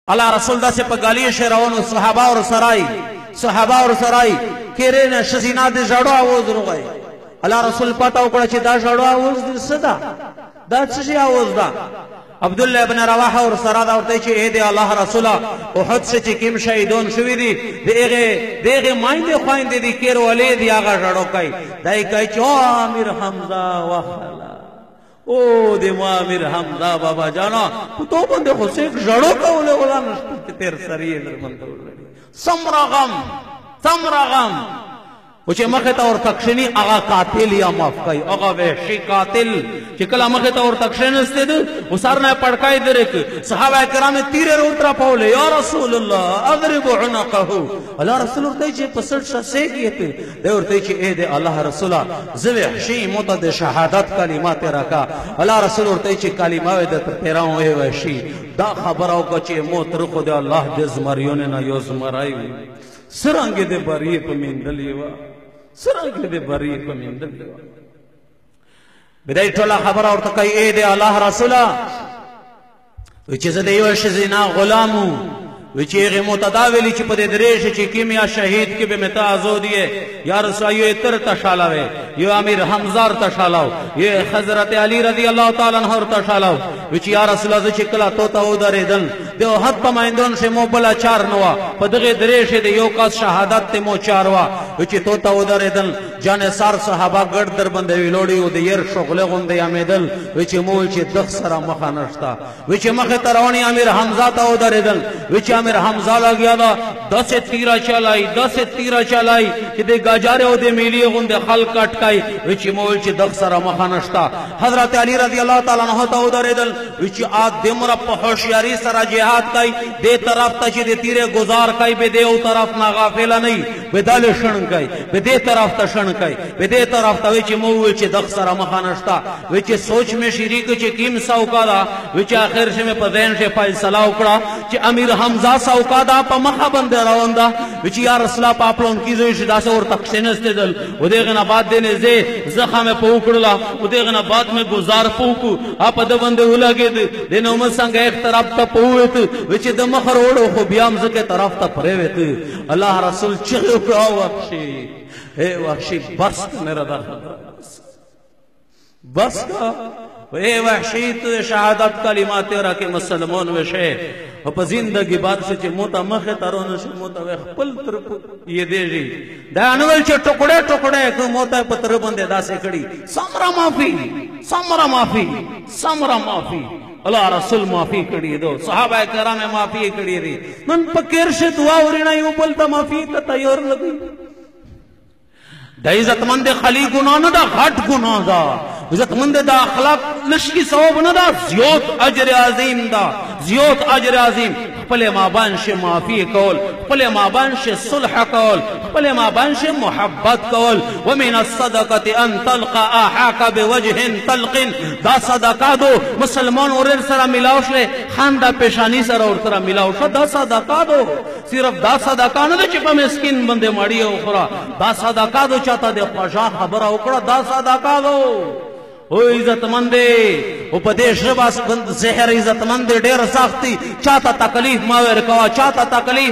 الله رسول دا سے پا گالی شیرونو صحابہ اور سرائی کیرین شزینا دی جڑو آوز رو گئی اللہ رسول پاتا اکڑا چی دا جڑو آوز دی صدا دا چشی آوز دا عبداللہ ابن رواحہ اور سرادہ اور تیچی اے دے اللہ رسولہ احد سے چی کم شہیدون شوی دی دیغے مائندے خواہندے دی کیر ولی دی آغا جڑو کئی دائی کئی چی او امیر حمزہ وخلا او دی امیر حمزہ بابا جانا تو بندے خود سے ایک جڑو کولے ولا نشتی تیر سریے درمند سمرا غم وچه مخیطا اور تکشنی اغا قاتل یا معاف کئی اغا وحشی قاتل چکلا مخیطا اور تکشن استے دو اسارنا پڑکائی درک صحابہ کرام تیرے روترا پاولے یا رسول اللہ اضرب عنقہو اللہ رسول اور تیچے پسڑ شا سیکیے تے دے اور تیچے اے دے اللہ رسولہ زو وحشی متد شہادت کلمات رکا اللہ رسول اور تیچے کلماوے دے تیراؤں اے وحشی دا خبراؤ کچے موت رکو دے اللہ دے زمریون نا یو زمرائی سرانگے دے باری پمین دلیوا سرانگے دے باری پمین دلیوا بدائی ٹولا خبر اور تکای اے دے اللہ رسولہ وچی زدے یو شزینا غلامو وچی اغی متداولی چی پدے دریش چی کیمیا شہید کی بے متا ازو دیئے یا رسولہ یو اتر تشالاوے یو امیر حمزار تشالاو یو حضرت علی رضی اللہ تعالیٰ عنہ تشالاو وچی یا رسولہ زو چکلا توتا او در دن دیو حد پمائندون سے مو بلا چار نوا پدغی دریش دے یو کاس شہادت تے مو چاروا وچی توتا او در دن جانے سار صحابہ گرد در بندے ویلوڑی او دے یر شغلے گندے امیدل وچی مول چی دخ سرا مخا نشتا وچی مخی ترونی امیر حمزہ تا او در دن وچی امیر حمزہ لگیا دا 10 تیرہ چلائی کہ دے گاجارے او دے میلی گندے خل کٹکائی وچی مول چی دخ سرا مخا نشتا حضرت علی رضی اللہ تعالیٰ عنہ تا او در دن وچی آد دمرا پہوشیاری سرا جہاد کئی دے طرف تا چی دے تیرے گزار کئی بے دے او طرف نا غافلہ نہیں بے دل شن کئی بے دے طرف تا شن کئی بے دے طرف تا وچی مول چی دخ سرا مخا نشتا وچی سوچ میں شریک چی کیم ساوکا دا وچی آخر سے میں پذین سے فیصلہ اکڑا چی امیر حمزہ ساوکا دا پا مخا بندے روان دا وچی یا رسولہ پاپلون کیزو اشدا سے اور تقسینستے دل و دیغنا بعد دینے زی زخم پا اکڑلا و دیغنا بعد میں گزار پوکو آپ دا بندے ہو لگے دینے امت سنگ ایک طرف تا پوئیت وچی دا مخر اوڑو خو بیامز کے طرف تا پریویت اللہ رسول چگو اکڑا وحشی اے وحشی بس کا میرا دا بس کا اے وحشی تو شہادت کلمات رکھے مسلمون وشے و پا زندگی بعد سے چے موتا مخی ترون سے موتا وے خپل طرف یہ دے جی دانوال چے ٹکڑے کہ موتا پتر بندے دا سے کڑی سمرا معافی اللہ رسول معافی کڑی دو صحابہ کرام معافی کڑی دی من پکر سے دعا ورنہ یوں بلتا معافی تا تیار لگی دا عزت مند خلی گناہ نہ دا غٹ گناہ دا عزت مند دا اخلاق لشکی ثواب نہ دا زیوت اجر عظیم دا زیوت اجر عظیم پلے مابان سے معافی کول پلے مابان سے صلح کول پلے مابان سے محبت کول ومن الصدقت ان تلقى احاك بوجه طلق دا صدقہ دو مسلمان اور سرا ملاوش لے خاندہ پیشانی سرا اور سرا ملاوش دا صدقہ دو صرف دا صدقہ نہ دے چپا مسکین بندے ماڑی اخرى دا صدقہ دو چاہتا دے خوشا خبر اکڑا دا صدقہ دو او عزت مندے او پدیش رباس زہر عزت مندے دیر ساختی چاہتا تکلیف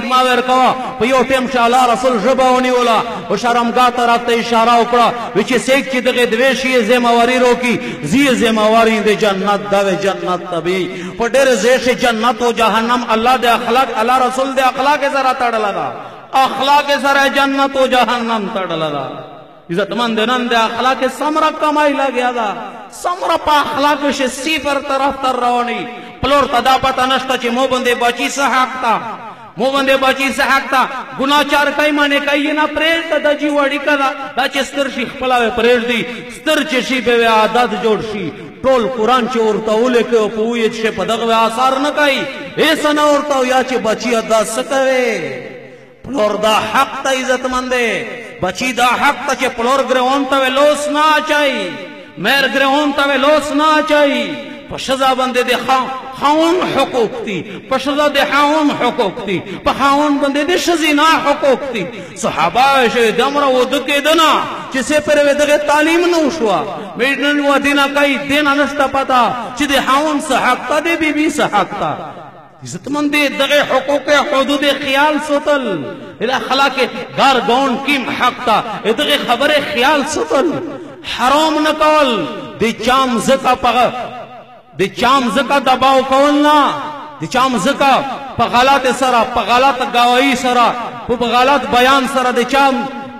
ماویر کوا پیو ٹیم شاہ اللہ رسول رباونی اولا او شرمگاہ طرف اشارہ اکڑا وچی سیک چی دغی دویشی زیمواری روکی زی زیمواری دے جنت دا وے جنت تبی پر دیر زیش جنت و جہنم اللہ دے اخلاق اللہ رسول دے اخلاق ذرا تڑلا دا اخلاق ذرا جنت و جہنم تڑلا دا عزت مند نند اخلاق سمرہ کمائی لگیا دا سمرہ پا اخلاق سے سیفر طرف تر روانی پلور تدا پتا نشتا چی مو بندے بچی سحاکتا گناہ چار کئی مانے کئی نا پریز دا جی وڑی کدا دا چی ستر شیخ پلاوے پریز دی ستر چی شی پہ وے عادت جوڑ شی ٹول قرآن چی اورتاو لے کے پویت شے پدغوے آثار نکائی ایسا نا اورتاو یا چی بچی ادا سکوے پلور دا حق تا عزت مندے بچی دا حق تا چے پلور گرہون تاوے لوس نہ چاہی میر گرہون تاوے لوس نہ چاہی پشزا بندے دے خاون حقوق تی پشزا دے خاون حقوق تی پخاون بندے دے شزینا حقوق تی صحابہ شے دمرا وہ دکے دنا چسے پر وے دغے تعلیم نوشوا میڈن وہ دینا کئی دینا نشتا پتا چی دے خاون سحقتا دے بی بی سحقتا عزتمند دغه حقوق حدود خیال ساتل الى اخلاق گار گون کیم حق تا دغه خبره خیال ساتل حرام نکول د چام زکا پغه د چام زکا دباو کولنا د چام زکا په غلط سره په غلط گواہی سره په غلط بیان سره د چام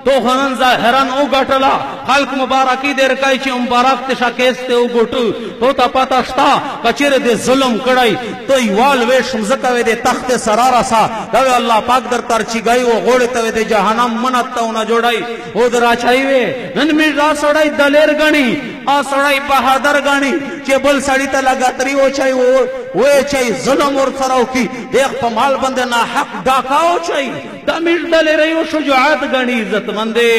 تو خنن ظاهرن او غټلا خلق مبارکی در کای چې مبارک ته شکست او غټو تو تا پتا شتا کچره د ظلم کړای تو یوال وې شمزکه وې د تخت سرارا سا دا الله پاک در ترچی گئی او غوړې ته د جهنم منتونه جوړای او دراچای وې نن می را سړای دلیر غنی ا سړای بہادر غنی چې بل سړی ته لګاتري او چای وې چای ظلم ور سره کی دیخ په مال بند نه حق ډاکاو چای دا می دلیر یو شجاعت غنی عزت مندے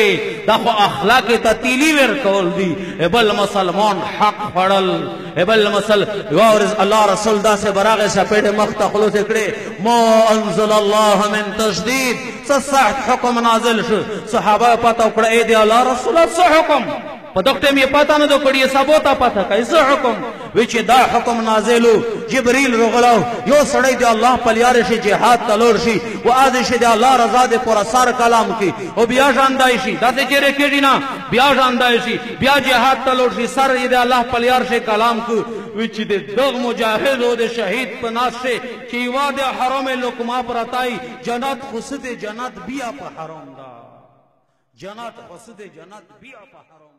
دا خو اخلاق تتیلی ور کول دی بل مسلمان حق پڑل بل مسل ورز اللہ رسول دا سے براغ سپیٹ مخت خلوص اکڑے ما انزل اللہ من تشدید سسحت حکم نازل شو صحابہ پتا اکڑا اے دی اللہ رسول سو حکم پدوکتے میں پتا نہ دو کڑی سبوتا پتا کیسا حکم وچ دا حکم نازلو جبریل رغلاو یو سڑی دی اللہ پلیار شی جہاد تلور شی و آدش دی اللہ رضا دے پورا سار کلام کی او بیا جاندائی شی دا سے چرے کیڑی نا بیا جاندائی شی بیا جہاد تلور شی سر دی اللہ پلیار شی کلام کو وچ دے دغ مجاہد او دے شہید پناس سے چیوا دے حرام لقما پر اتائی جنت خسد جنت بیا پر حرام دا جنت خسد جنت بیا پر حرام